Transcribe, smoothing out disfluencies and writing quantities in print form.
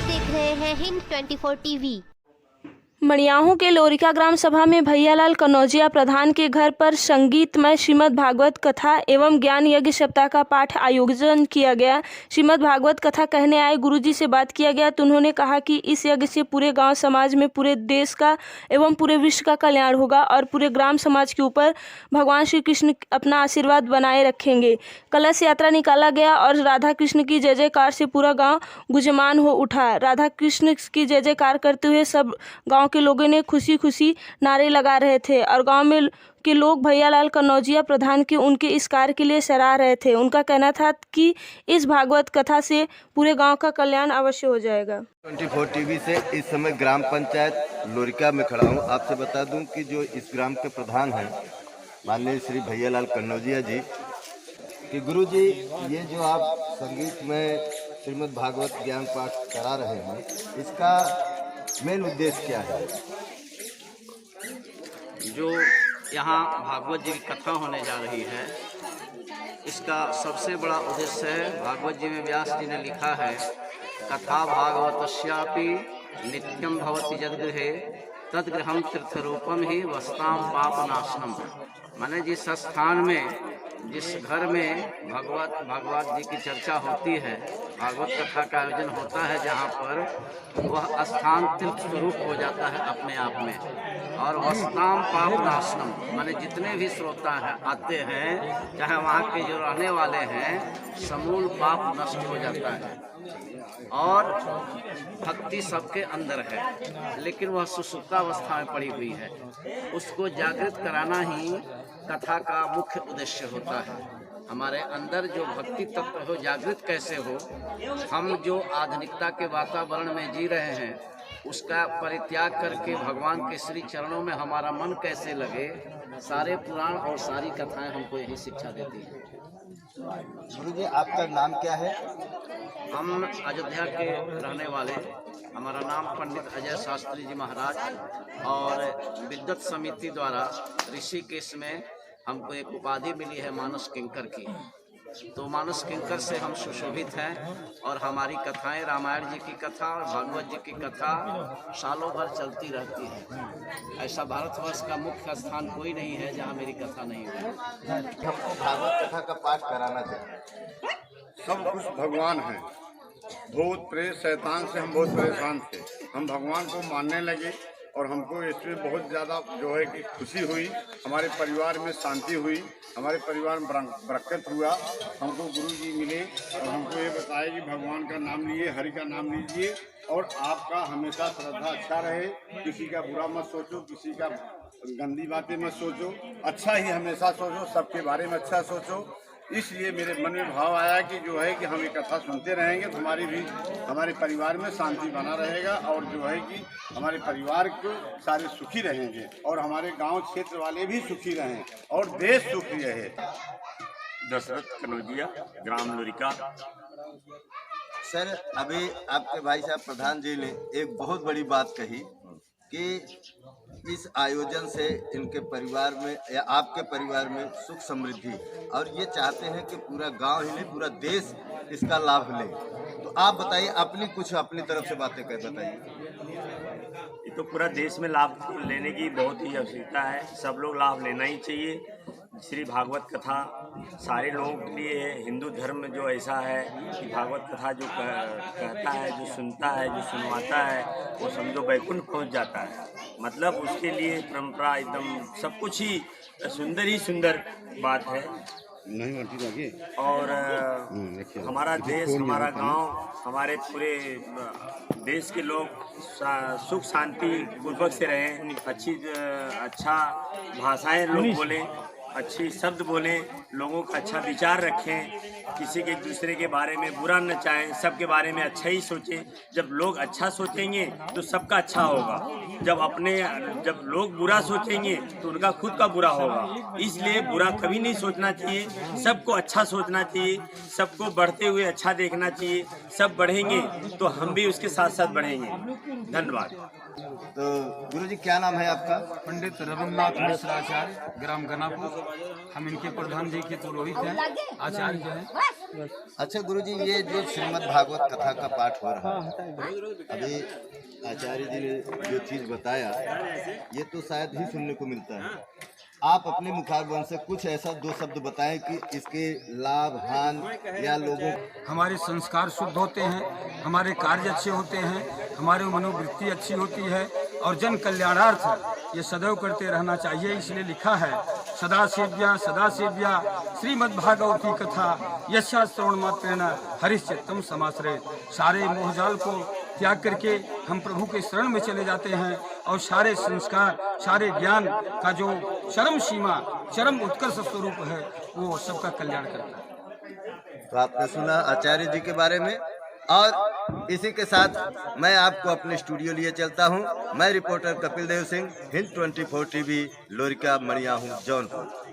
देख रहे हैं हिंद 24 टीवी। मड़ियाहू के लोरिका ग्राम सभा में भैयालाल कनौजिया प्रधान के घर पर संगीतमय श्रीमद् भागवत कथा एवं ज्ञान यज्ञ सप्ताह का पाठ आयोजन किया गया। श्रीमद् भागवत कथा कहने आए गुरुजी से बात किया गया तो उन्होंने कहा कि इस यज्ञ से पूरे गांव समाज में पूरे देश का एवं पूरे विश्व का कल्याण होगा और पूरे ग्राम समाज के ऊपर भगवान श्री कृष्ण अपना आशीर्वाद बनाए रखेंगे। कलश यात्रा निकाला गया और राधा कृष्ण की जय जयकार से पूरा गाँव गुंजमान हो उठा। राधा कृष्ण की जय जयकार करते हुए सब गाँव के लोगों ने खुशी खुशी नारे लगा रहे थे और गांव में के लोग भैयालाल कनौजिया प्रधान के उनके इस कार्य के लिए सराह रहे थे। उनका कहना था कि इस भागवत कथा से पूरे गांव का कल्याण अवश्य हो जाएगा। 24 टीवी से इस समय ग्राम पंचायत लोरिका में खड़ा हूं। आपसे बता दूं कि जो इस ग्राम के प्रधान हैं माननीय श्री भैयालाल कनौजिया जी कि गुरु जी, ये जो आप संगीत में श्रीमद् भागवत ज्ञान पाठ करा रहे हैं, इसका मेन उद्देश्य क्या है? जो यहाँ भागवत जी की कथा होने जा रही है, इसका सबसे बड़ा उद्देश्य है, भागवत जी में व्यास जी ने लिखा है, कथा भागवतस्यापि नित्यम भवति यद्गृहे तद्गृहम तीर्थरूपम ही वस्ताम पापनाशनम। माने जिस स्थान में, जिस घर में भागवत जी की चर्चा होती है, भागवत कथा का आयोजन होता है, जहाँ पर वह स्थान तीर्थ स्वरूप हो जाता है अपने आप में। और वस्ताम पापनाशनम माने जितने भी श्रोता हैं आते हैं, चाहे वहाँ के जो रहने वाले हैं, समूल पाप नष्ट हो जाता है। और भक्ति सबके अंदर है, लेकिन वह सुसुप्तावस्था में पड़ी हुई है। उसको जागृत कराना ही कथा का मुख्य उद्देश्य होता है। हमारे अंदर जो भक्ति तत्व हो, जागृत कैसे हो, हम जो आधुनिकता के वातावरण में जी रहे हैं, उसका परित्याग करके भगवान के श्री चरणों में हमारा मन कैसे लगे, सारे पुराण और सारी कथाएं हमको यही शिक्षा देती हैं। गुरु जी, आपका नाम क्या है? हम अयोध्या के रहने वाले, हमारा नाम पंडित अजय शास्त्री जी महाराज, और विद्वत समिति द्वारा ऋषिकेश में हमको एक उपाधि मिली है मानस किंकर की। तो मानस किंकर से हम सुशोभित हैं और हमारी कथाएं, रामायण जी की कथा और भागवत जी की कथा सालों भर चलती रहती है। ऐसा भारतवर्ष का मुख्य स्थान कोई नहीं है जहां मेरी कथा नहीं हुई। हमको भागवत कथा का पाठ कराना चाहिए। सब कुछ भगवान है। भूत प्रेत शैतान से हम बहुत परेशान थे। हम भगवान को मानने लगे और हमको इसमें बहुत ज़्यादा जो है कि खुशी हुई, हमारे परिवार में शांति हुई, हमारे परिवार में बरकत हुआ। हमको गुरु जी मिले और हमको ये बताया कि भगवान का नाम लिए, हरि का नाम लीजिए और आपका हमेशा श्रद्धा अच्छा रहे, किसी का बुरा मत सोचो, किसी का गंदी बातें मत सोचो, अच्छा ही हमेशा सोचो, सबके बारे में अच्छा सोचो। इसलिए मेरे मन में भाव आया कि जो है कि हम ये कथा सुनते रहेंगे तो हमारे परिवार में शांति बना रहेगा और जो है कि हमारे परिवार को सारे सुखी रहेंगे और हमारे गांव क्षेत्र वाले भी सुखी रहें और देश सुखी रहे। दशरथ कनौजिया, ग्राम लोरिका। सर, अभी आपके भाई साहब प्रधान जी ने एक बहुत बड़ी बात कही कि इस आयोजन से इनके परिवार में या आपके परिवार में सुख समृद्धि, और ये चाहते हैं कि पूरा गांव ही नहीं, पूरा देश इसका लाभ ले। तो आप बताइए, अपनी तरफ से बातें कर बताइए। ये तो पूरा देश में लाभ लेने की बहुत ही आवश्यकता है। सब लोग लाभ लेना ही चाहिए। श्री भागवत कथा सारे लोगों के लिए है। हिंदू धर्म जो ऐसा है कि भागवत कथा जो कहता है, जो सुनता है, जो सुनवाता है, वो समझो वैकुंठ पहुंच जाता है। मतलब उसके लिए परंपरा एकदम सब कुछ ही सुंदर बात है। और हमारा देश, हमारा गांव, हमारे पूरे देश के लोग सुख शांति पूर्वक से रहें, अच्छा भाषाएं लोग बोलें, अच्छी शब्द बोलें, लोगों का अच्छा विचार रखें, किसी के एक दूसरे के बारे में बुरा न चाहें, सबके बारे में अच्छा ही सोचें। जब लोग अच्छा सोचेंगे तो सबका अच्छा होगा। जब लोग बुरा सोचेंगे तो उनका खुद का बुरा होगा। इसलिए बुरा कभी नहीं सोचना चाहिए, सबको अच्छा सोचना चाहिए, सबको बढ़ते हुए अच्छा देखना चाहिए। सब बढ़ेंगे तो हम भी उसके साथ साथ बढ़ेंगे। धन्यवाद। तो गुरुजी, क्या नाम है आपका? पंडित रविन्द्रनाथ मिश्र आचार्य, ग्राम गनापुर। हम इनके प्रधान जी के पुरोहित हैं, आचार्य हैं। अच्छा गुरुजी, ये जो श्रीमद् भागवत कथा का पाठ हो रहा है, अभी आचार्य जी ने जो चीज बताया, ये तो शायद ही सुनने को मिलता है। आप अपने मुखारबंद से कुछ ऐसा दो शब्द बताएं कि इसके लाभ हान या लोगों। हमारे संस्कार शुद्ध होते हैं, हमारे कार्य अच्छे होते हैं, हमारी मनोवृत्ति अच्छी होती है और जन कल्याणार्थ ये सदैव करते रहना चाहिए। इसलिए लिखा है सदा सेव्या श्रीमद्भागवती कथा यशा श्रवण मात्रेण हरिश्चित्तम समाश्रय। सारे मोहजाल को त्याग करके हम प्रभु के शरण में चले जाते हैं और सारे संस्कार, सारे ज्ञान का जो चरम सीमा, चरम उत्कर्ष स्वरूप है, वो सबका कल्याण करता है। तो आपने सुना आचार्य जी के बारे में, और इसी के साथ मैं आपको अपने स्टूडियो लिए चलता हूं। मैं reporter Kapil Dev Singh, Hind 24 TV, lorica Maniyahu, Jaunpur.